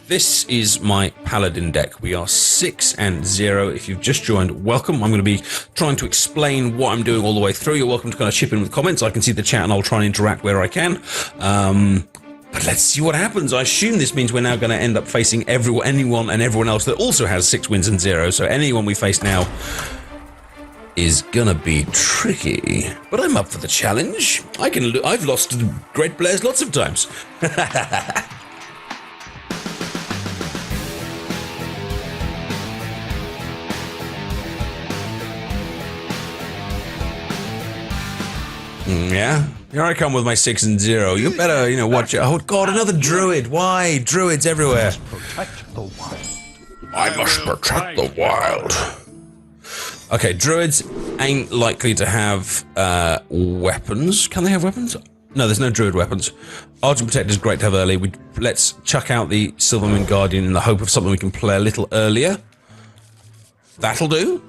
This is my Paladin deck. We are 6-0. If you've just joined, welcome. I'm going to be trying to explain what I'm doing all the way through. You're welcome to kind of chip in with comments. I can see the chat and I'll try and interact where I can. But let's see what happens. I assume this means we're now going to end up facing anyone and everyone else that also has 6 wins and 0. So anyone we face now is gonna be tricky. But I'm up for the challenge. I've lost to great players lots of times. Yeah, here I come with my 6 and 0. You better, watch it. Oh God, another druid. Why? Druids everywhere. Protect the wild. I must protect the wild. Okay, druids ain't likely to have weapons. Can they have weapons? No, there's no druid weapons. Argent Protector is great to have early. Let's chuck out the Silvermoon Guardian in the hope of something we can play a little earlier. That'll do.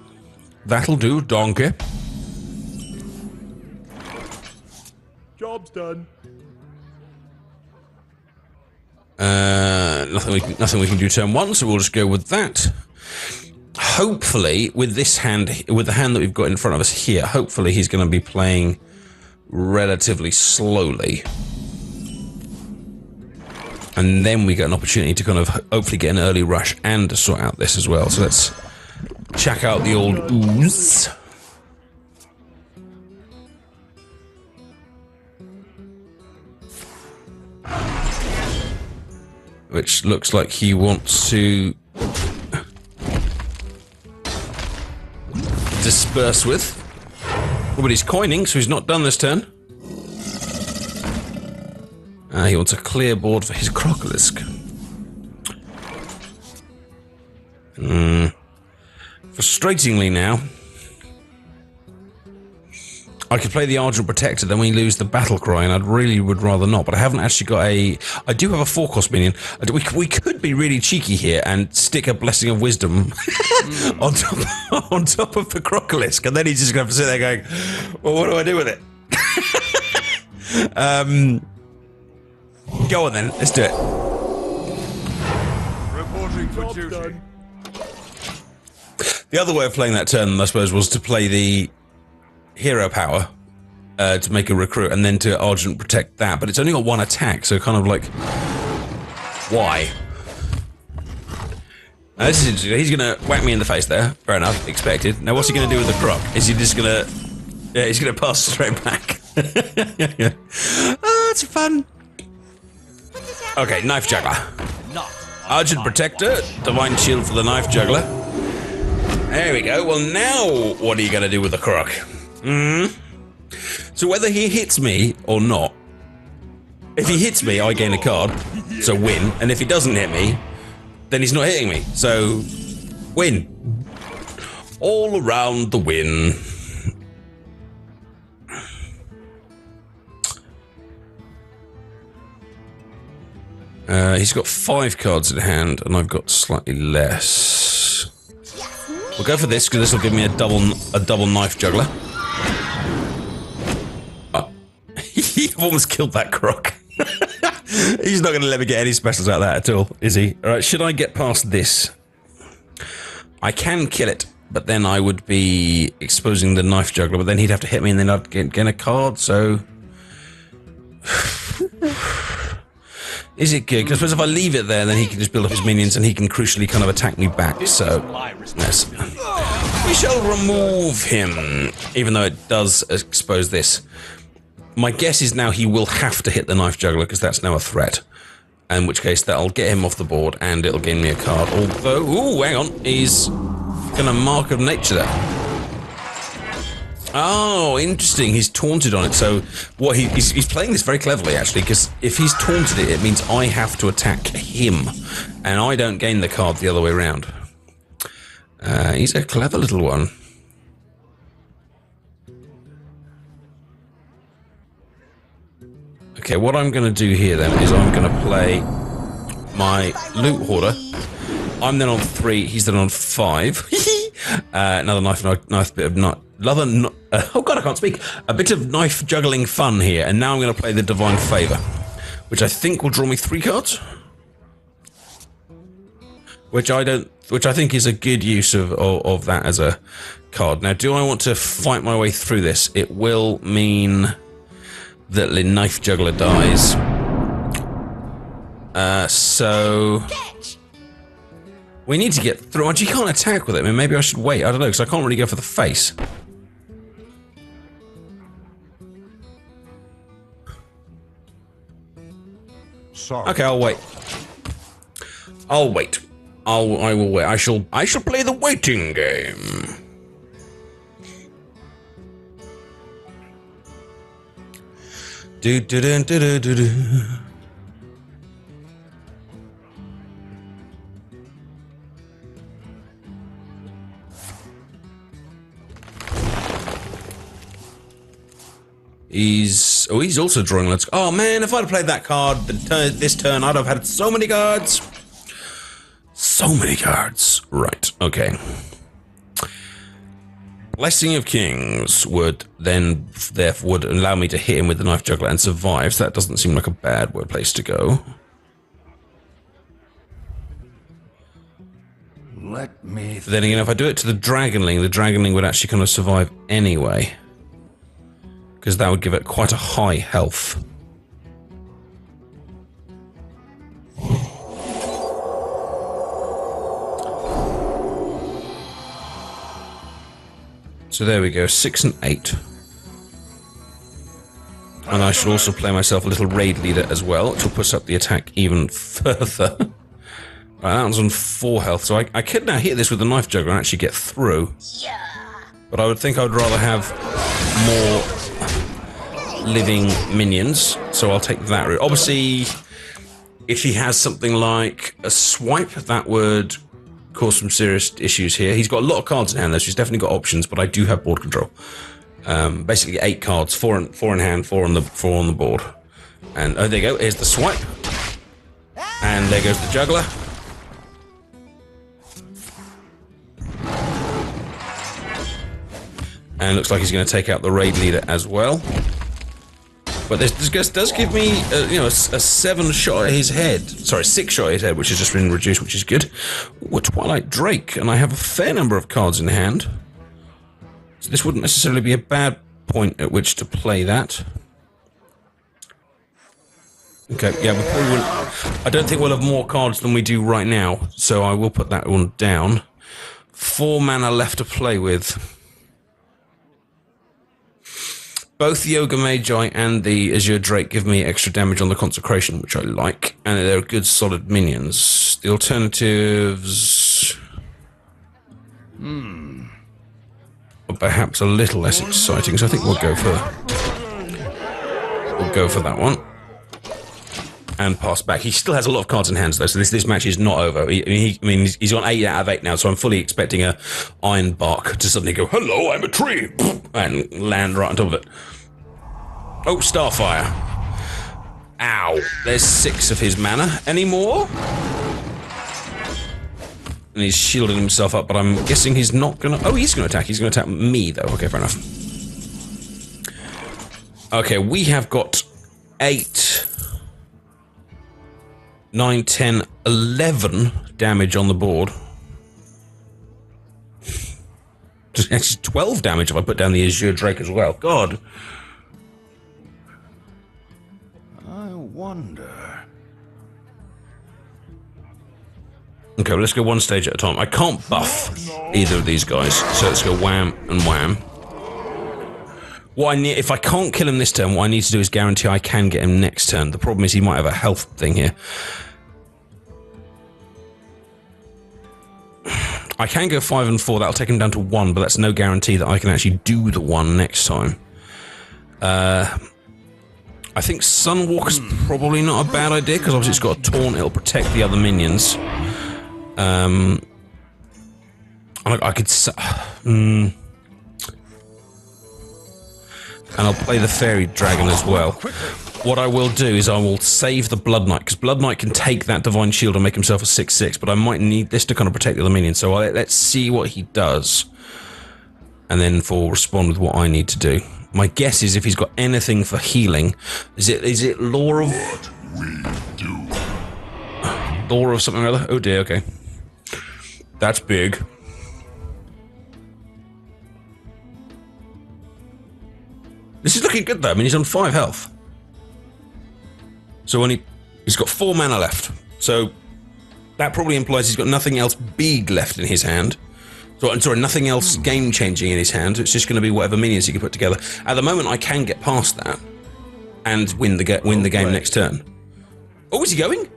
That'll do, donkey. Job's done. Nothing we can do turn 1, so we'll just go with that. Hopefully, with this hand, with the hand that we've got in front of us here, hopefully he's going to be playing relatively slowly. And then we get an opportunity to kind of hopefully get an early rush and to sort out this as well. So let's check out the old ooze. Which looks like he wants to disperse with. Oh, but he's coining, so he's not done this turn. He wants a clear board for his Crocolisk. Frustratingly now, I could play the Argent Protector, then we lose the Battle Cry, and I really would rather not, but I haven't actually got a... I do have a 4-cost minion. We could be really cheeky here and stick a Blessing of Wisdom on top of the Crocolisk, and then he's just going to have to sit there going, well, what do I do with it? Go on then, let's do it. Reporting for duty. The other way of playing that turn, I suppose, was to play the hero power to make a recruit and then to Argent Protect that, but it's only got 1 attack, so kind of like, why? Now, this is interesting. He's gonna whack me in the face there. Fair enough, expected. Now what's he gonna do with the Croc? Is he just gonna... Yeah, he's gonna pass straight back. Oh, it's fun. Okay, Knife Juggler. Argent Protector, Divine Shield for the Knife Juggler. There we go. Well, now what are you gonna do with the Croc? So whether he hits me or not, if he hits me, I gain a card, so win. And if he doesn't hit me, then he's not hitting me, so win. All around the win. He's got 5 cards in hand, and I've got slightly less. We'll go for this because this will give me a double Knife Juggler. He almost killed that Croc. He's not going to let me get any specials out of that at all, is he? Alright, should I get past this? I can kill it, but then I would be exposing the Knife Juggler, but then he'd have to hit me and then I'd get a card, so... Is it good? Because I suppose if I leave it there, then he can just build up his minions and he can crucially kind of attack me back, so... Yes. We shall remove him, even though it does expose this. My guess is now he will have to hit the Knife Juggler because that's now a threat. In which case that'll get him off the board and it'll gain me a card. Although, ooh, hang on, he's gonna Mark of Nature there. Oh, interesting. He's taunted on it. So what he's playing this very cleverly actually, because if he's taunted it, it means I have to attack him, and I don't gain the card the other way around. He's a clever little one. Okay, what I'm going to do here then is I'm going to play my Loot Hoarder. I'm then on 3, he's then on 5. Another knife bit of oh god, I can't speak. A bit of knife juggling fun here, and now I'm going to play the Divine Favor, which I think will draw me 3 cards. which I think is a good use of that as a card. Now, do I want to fight my way through this? It will mean that the Knife Juggler dies. So we need to get through. You can't attack with it. I mean, maybe I should wait. I don't know, because I can't really go for the face. Sorry. Okay, I'll wait. I will wait. I shall play the waiting game. Do do do do do do do. He's also drawing. Let's. Oh man, if I'd have played that card this turn, I'd have had so many cards. So many cards. Right. Okay. Blessing of Kings would then therefore would allow me to hit him with the Knife Juggler and survive. So that doesn't seem like a bad place to go. Let me. Then again, if I do it to the Dragonling would actually kind of survive anyway. Because that would give it quite a high health. So there we go, 6 and 8. And I should also play myself a little raid leader as well, which will push up the attack even further. Right, that one's on 4 health, so I could now hit this with the Knife Juggler and actually get through. But I would think I would rather have more living minions, so I'll take that route. Obviously, if he has something like a swipe, that would cause some serious issues here. He's got a lot of cards in hand, though, so he's definitely got options, but I do have board control. Basically 8 cards, 4 in hand, 4 on the board. And oh, there you go, here's the swipe. And there goes the Juggler. And looks like he's going to take out the raid leader as well. But this does give me, a 7 shot at his head. Sorry, 6 shot at his head, which has just been reduced, which is good. Ooh, a Twilight Drake, and I have a fair number of cards in hand. So this wouldn't necessarily be a bad point at which to play that. Okay, yeah, we probably wouldn't. I don't think we'll have more cards than we do right now, so I will put that one down. 4 mana left to play with. Both the Yoga Magi and the Azure Drake give me extra damage on the Consecration, which I like, and they're good solid minions. The alternatives are perhaps a little less exciting, so I think we'll go for that one. And pass back. He still has a lot of cards in hand, though, so this match is not over. He's on 8 out of 8 now, so I'm fully expecting a Iron Bark to suddenly go, "Hello, I'm a tree," and land right on top of it. Oh, Starfire. Ow. There's 6 of his mana. Any more? And he's shielding himself up, but I'm guessing he's not gonna... Oh, he's gonna attack. He's gonna attack me, though. Okay, fair enough. Okay, we have got 8... 9, 10, 11 damage on the board. Actually, 12 damage if I put down the Azure Drake as well. God. I wonder. Okay, well, let's go one stage at a time. I can't buff either of these guys, so let's go wham and wham. What I need, if I can't kill him this turn, what I need to do is guarantee I can get him next turn. The problem is he might have a health thing here. I can go 5 and 4, that'll take him down to 1, but that's no guarantee that I can actually do the 1 next time. I think Sunwalker's probably not a bad idea, because obviously it's got a taunt, it'll protect the other minions. I could... and I'll play the Fairy Dragon as well. What I will do is I will save the Blood Knight, because Blood Knight can take that Divine Shield and make himself a 6/6, but I might need this to kind of protect the other minions, so let's see what he does. And then respond with what I need to do. My guess is if he's got anything for healing, is it Law of... Law of something or other? Oh dear, okay. That's big. This is looking good though. I mean, he's on 5 health. So when he's got 4 mana left. So that probably implies he's got nothing else big left in his hand. So, I'm sorry, nothing else game-changing in his hand. It's just going to be whatever minions he can put together. At the moment, I can get past that and win the game next turn. Oh, is he going?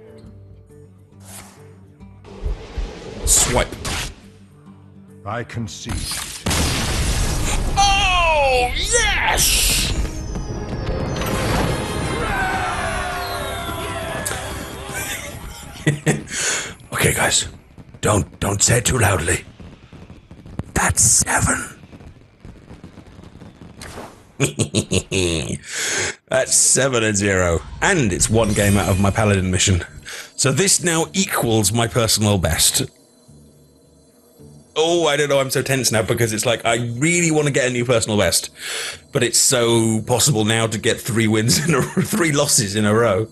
Swipe. I concede. Oh, yes! Okay, guys. Don't say it too loudly. That's 7. That's 7-0. And it's 1 game out of my Paladin mission. So this now equals my personal best. Oh, I don't know, I'm so tense now because it's like I really want to get a new personal best. But it's so possible now to get 3 wins in 3 losses in a row.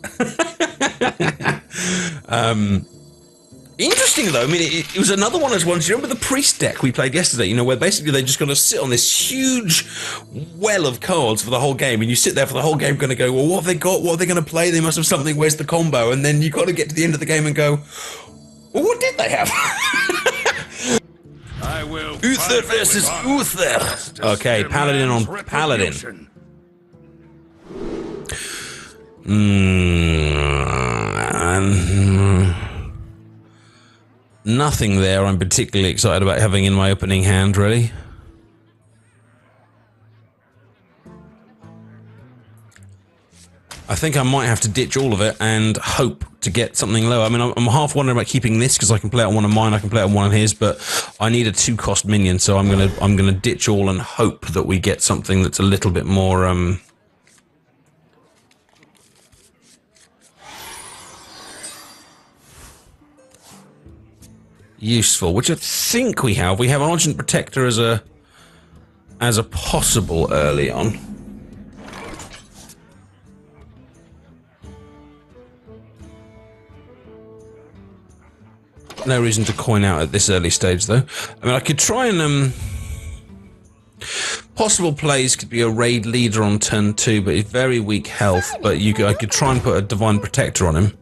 Interesting though, I mean, it was another one as well. Do you remember the priest deck we played yesterday? You know, where basically they're just going to sit on this huge well of cards for the whole game, and you sit there for the whole game going to go, well, what have they got? What are they going to play? They must have something. Where's the combo? And then you got to get to the end of the game and go, well, what did they have? I will. Uther versus Uther. Okay, Paladin on Paladin. Nothing there I'm particularly excited about having in my opening hand, really. I think I might have to ditch all of it and hope to get something low. I mean, I'm half wondering about keeping this because I can play it on one of mine, I can play it on one of his, but I need a 2-cost minion, so I'm gonna ditch all and hope that we get something that's a little bit more useful, which I think we have. We have Argent Protector as a possible early on. No reason to coin out at this early stage, though. I mean, I could try and possible plays could be a raid leader on turn 2, but he's very weak health. But I could try and put a Divine Protector on him.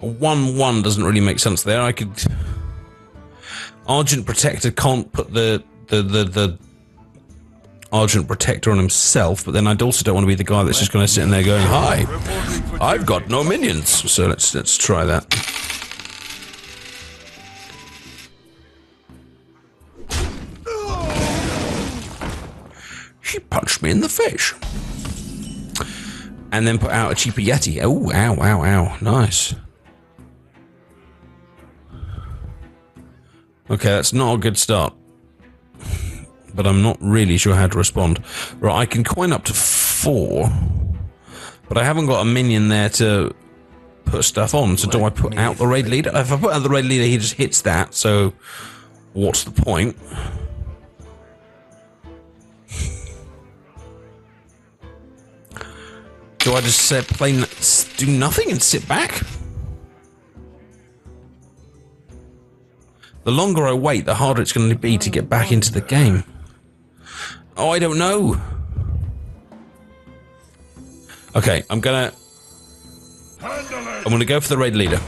A 1/1 doesn't really make sense there. I could Argent Protector can't put the Argent Protector on himself, but then I also don't want to be the guy that's just going to sit in there going, "Hi, I've got no minions." So let's try that. She punched me in the face. And then put out a cheaper Yeti. Oh, ow, ow, ow. Nice. Okay, that's not a good start. But I'm not really sure how to respond. Right, I can coin up to 4. But I haven't got a minion there to put stuff on. So do I put out the raid leader? If I put out the raid leader, he just hits that. So what's the point? Do I just do nothing and sit back? The longer I wait, the harder it's going to be to get back into the game. Oh, I don't know. Okay, I'm gonna go for the raid leader.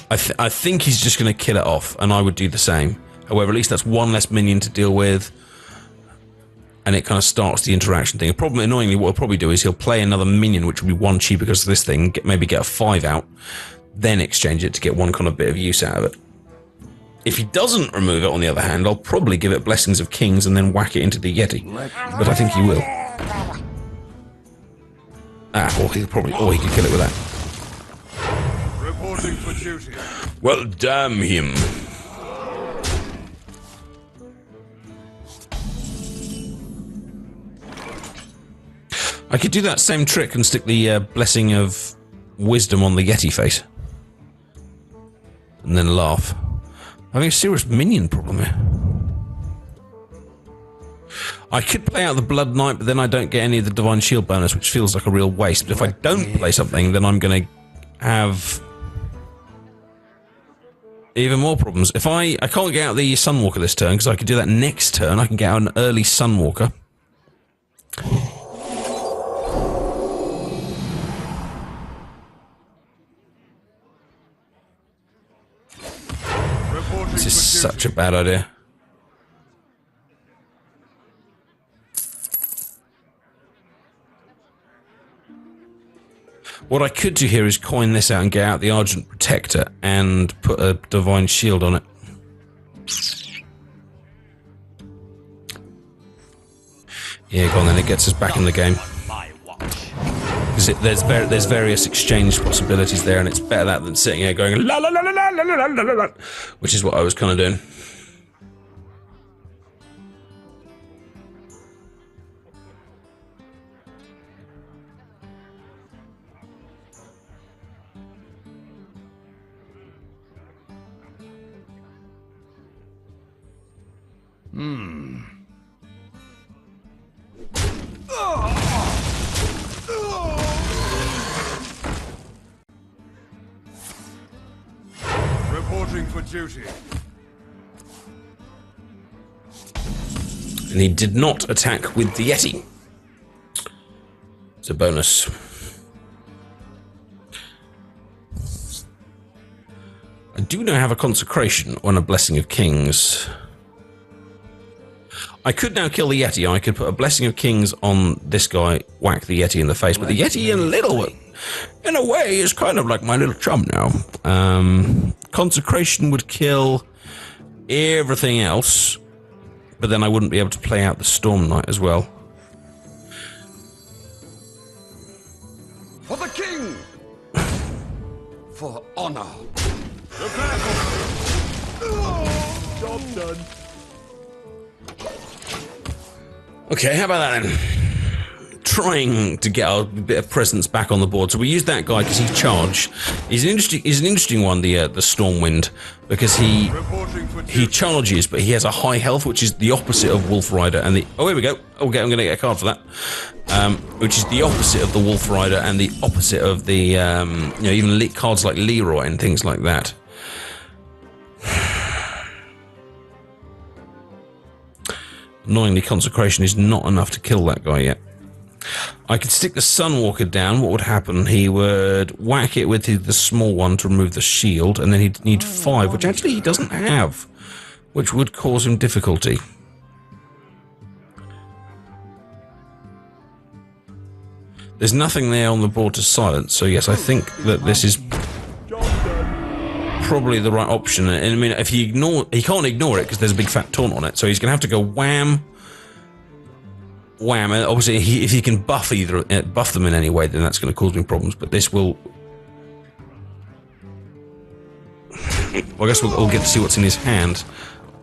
I think he's just gonna kill it off, and I would do the same. However, at least that's 1 less minion to deal with. And it kind of starts the interaction thing. Annoyingly, what he'll probably do is he'll play another minion, which will be 1 cheaper because of this thing, maybe get a 5 out, then exchange it to get 1 kind of bit of use out of it. If he doesn't remove it, on the other hand, I'll probably give it Blessings of Kings and then whack it into the Yeti. But I think he will. Or he could kill it with that. Reporting for duty. Well, damn him. I could do that same trick and stick the Blessing of Wisdom on the Yeti face. And then laugh. Having a serious minion problem here. I could play out the Blood Knight, but then I don't get any of the Divine Shield bonus, which feels like a real waste. But if I don't play something, then I'm going to have even more problems. If I can't get out the Sunwalker this turn, because I could do that next turn. I can get out an early Sunwalker. This is such a bad idea. What I could do here is coin this out and get out the Argent Protector and put a Divine Shield on it. Yeah, go on then, it gets us back in the game. Because there's various exchange possibilities there, and it's better that than sitting here going la la la la la la la la la, which is what I was kind of doing. Reporting for duty. And he did not attack with the Yeti. It's a bonus. I do now have a Consecration on a Blessing of Kings. I could now kill the Yeti. I could put a Blessing of Kings on this guy, whack the Yeti in the face. But the Yeti in a way, is kind of like my little chum now. Consecration would kill everything else, but then I wouldn't be able to play out the Storm Knight as well. For the king! For honor! Job done. Okay, how about that then? Trying to get a bit of presence back on the board. So we use that guy because he charged. He's an interesting one, the Stormwind, because he charges, but he has a high health, which is the opposite of Wolf Rider and the. Oh, here we go. Okay, I'm going to get a card for that. Which is the opposite of the Wolf Rider and the opposite of the you know, even cards like Leroy and things like that. Annoyingly, Consecration is not enough to kill that guy yet. I could stick the Sunwalker down. What would happen? He would whack it with the small one to remove the shield, and then he'd need 5, which actually he doesn't have, which would cause him difficulty. There's nothing there on the board to silence, so yes, I think that this is probably the right option. And I mean, if he can't ignore it because there's a big fat taunt on it, so he's gonna have to go wham, wham. And obviously, if he can buff them in any way, then that's going to cause me problems. But this will. Well, I guess we'll get to see what's in his hand.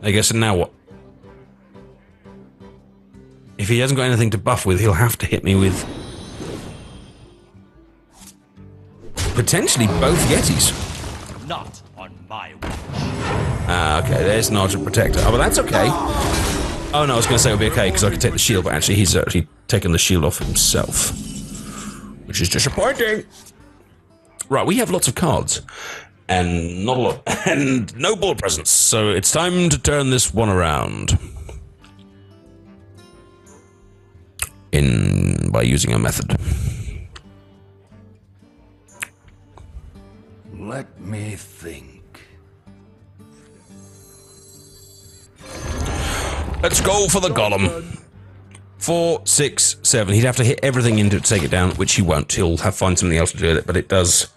I guess. And now what? If he hasn't got anything to buff with, he'll have to hit me with potentially both Yetis. Not on my watch. Okay, there's an Argent Protector. Oh, but that's okay. Oh no, I was going to say it would be okay because I could take the shield, but actually he's actually taken the shield off himself, which is disappointing. Right, we have lots of cards and not a lot, and no board presence, so it's time to turn this one around. By using a method. Let me think. Let's go for the Golem. 4, 6, 7. He'd have to hit everything into it to take it down, which he won't. He'll find something else to do with it, but it does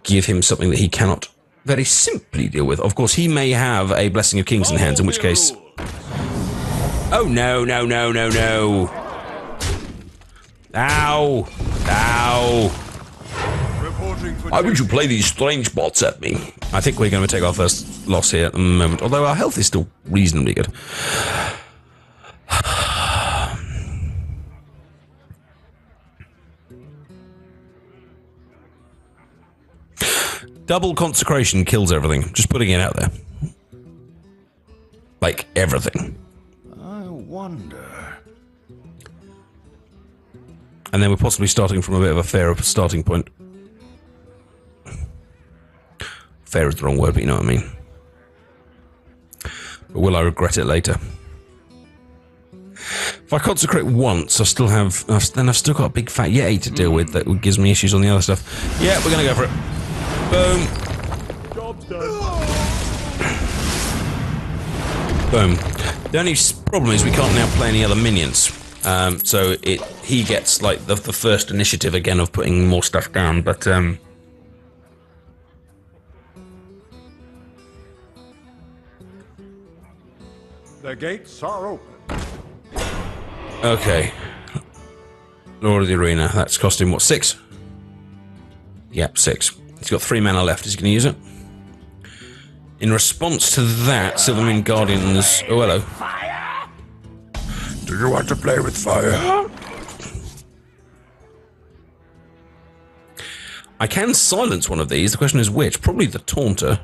give him something that he cannot very simply deal with. Of course, he may have a Blessing of Kings in hands, in which case... Oh, no, no, no, no, no. Ow. Ow. Why would you play these strange bots at me? I think we're going to take our first loss here at the moment, although our health is still reasonably good. Double Consecration kills everything. Just putting it out there. Like, everything. I wonder... And then we're possibly starting from a bit of a fairer starting point. Fair is the wrong word, but you know what I mean. But will I regret it later? If I consecrate once, I still have... then I've still got a big fat Yeti to deal with that gives me issues on the other stuff. Yeah, we're going to go for it. Boom. Job's done. Boom. The only problem is we can't now play any other minions. So he gets like the first initiative again of putting more stuff down, but The gates are open. okay. Lord of the Arena. That's cost him what, 6? Yep, 6. He's got 3 mana left. Is he going to use it? In response to that, Silvermoon Guardians. Oh, hello. Do you want to play with fire? I can silence one of these. The question is which? Probably the Taunter.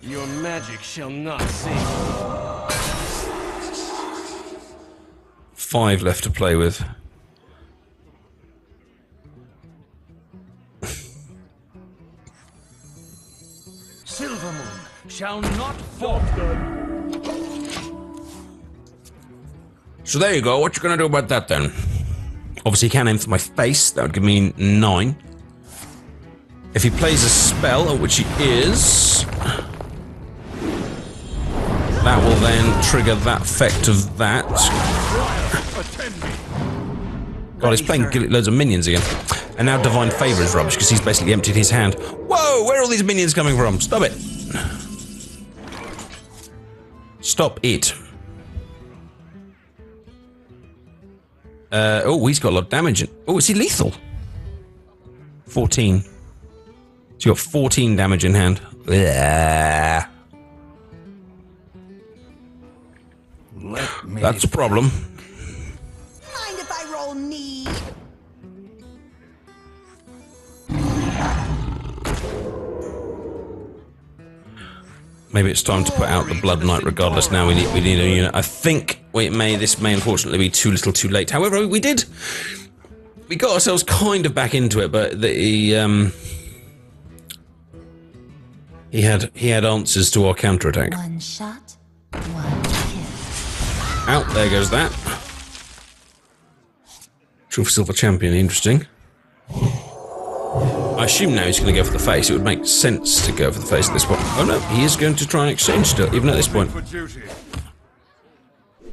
Your magic shall not save. 5 left to play with. Silvermoon shall not fall. So there you go. What you gonna do about that then? Obviously, he can aim for my face. That would give me 9. If he plays a spell, which he is, that will then trigger that effect of that. God, he's playing loads of minions again. And now Divine Favor is rubbish because he's basically emptied his hand. Whoa, where are all these minions coming from? Stop it. Stop it. Oh, he's got a lot of damage. Oh, is he lethal? 14. So you got 14 damage in hand. That's a problem. Mind if I roll need? Maybe it's time to put out the Blood Knight regardless. Now we need a unit. I think this may unfortunately be too little too late. However, we got ourselves kind of back into it, but he had answers to our counterattack. One shot, one kill. Out there goes that. True for Silver Champion, interesting. I assume now he's going to go for the face. It would make sense to go for the face at this point. Oh no, he is going to try and exchange still, even at this point. For duty.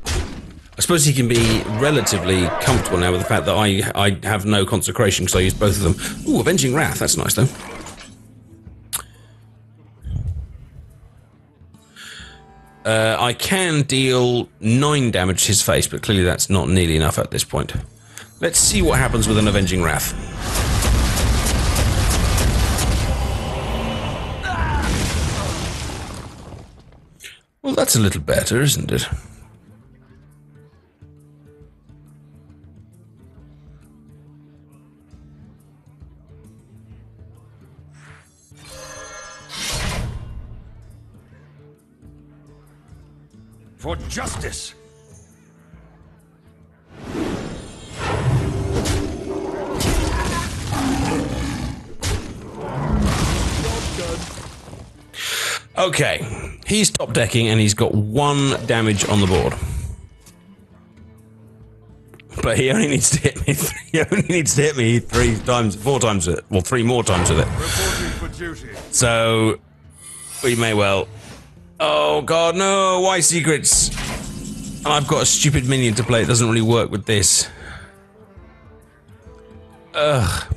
I suppose he can be relatively comfortable now with the fact that I have no consecration because I used both of them. Ooh, Avenging Wrath, that's nice though. I can deal 9 damage to his face, but clearly that's not nearly enough at this point. Let's see what happens with an Avenging Wrath. Well, that's a little better, isn't it? For justice. Okay, he's top decking and he's got 1 damage on the board. But he only needs to hit me. He only needs to hit me 4 times with it. Well, 3 more times with it. Reporting for duty. So we may well. Oh god, no! Why secrets? And I've got a stupid minion to play. It doesn't really work with this. Ugh.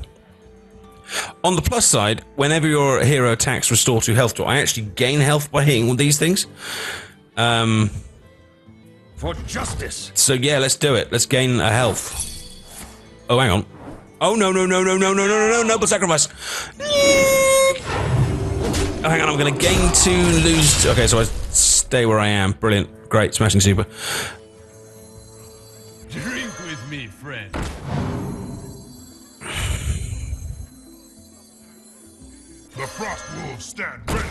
On the plus side, whenever your hero attacks restore 2 health to, I actually gain health by hitting all these things. For justice. So yeah, let's do it. Let's gain a health. Oh, hang on. Oh no, noble sacrifice. Oh, hang on, I'm gonna gain 2, lose 2. Okay, so I stay where I am. Brilliant. Great, smashing super. Drink with me, friend. The frost wolves stand ready.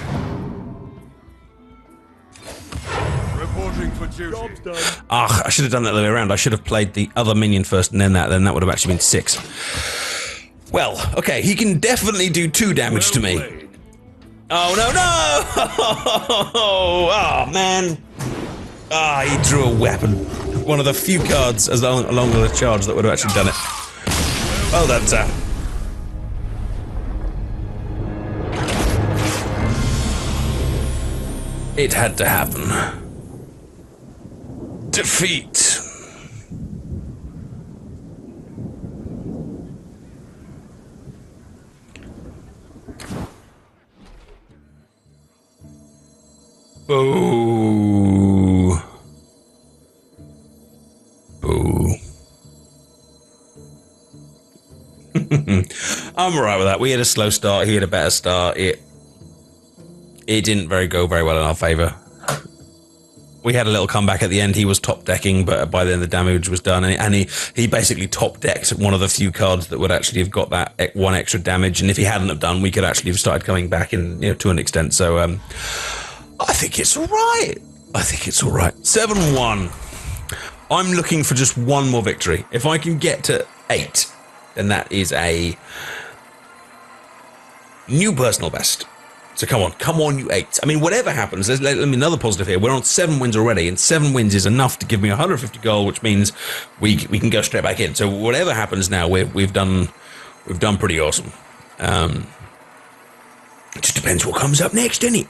Reporting Reporting for duty. Ah, I should have done that the other way around. I should have played the other minion first and then that would have actually been 6. Well, okay, he can definitely do 2 damage to me. Played. Oh, no, no! Oh, man. Ah, he drew a weapon. One of the few cards along with a charge that would have actually done it. Well done, sir. It had to happen. Defeat. Boo. Boo. I'm alright with that. We had a slow start, he had a better start. It didn't go very well in our favour. We had a little comeback at the end. He was top decking, but by then the damage was done, and he basically top decked one of the few cards that would actually have got that 1 extra damage. And if he hadn't have done, we could actually have started coming back in, to an extent. So I think it's all right. I think it's all right. 7-1. I'm looking for just 1 more victory. If I can get to 8, then that is a new personal best. So come on, you 8. I mean, whatever happens, let me another positive here. We're on 7 wins already, and 7 wins is enough to give me 150 gold, which means we can go straight back in. So whatever happens now, we've done pretty awesome. It just depends what comes up next, doesn't it?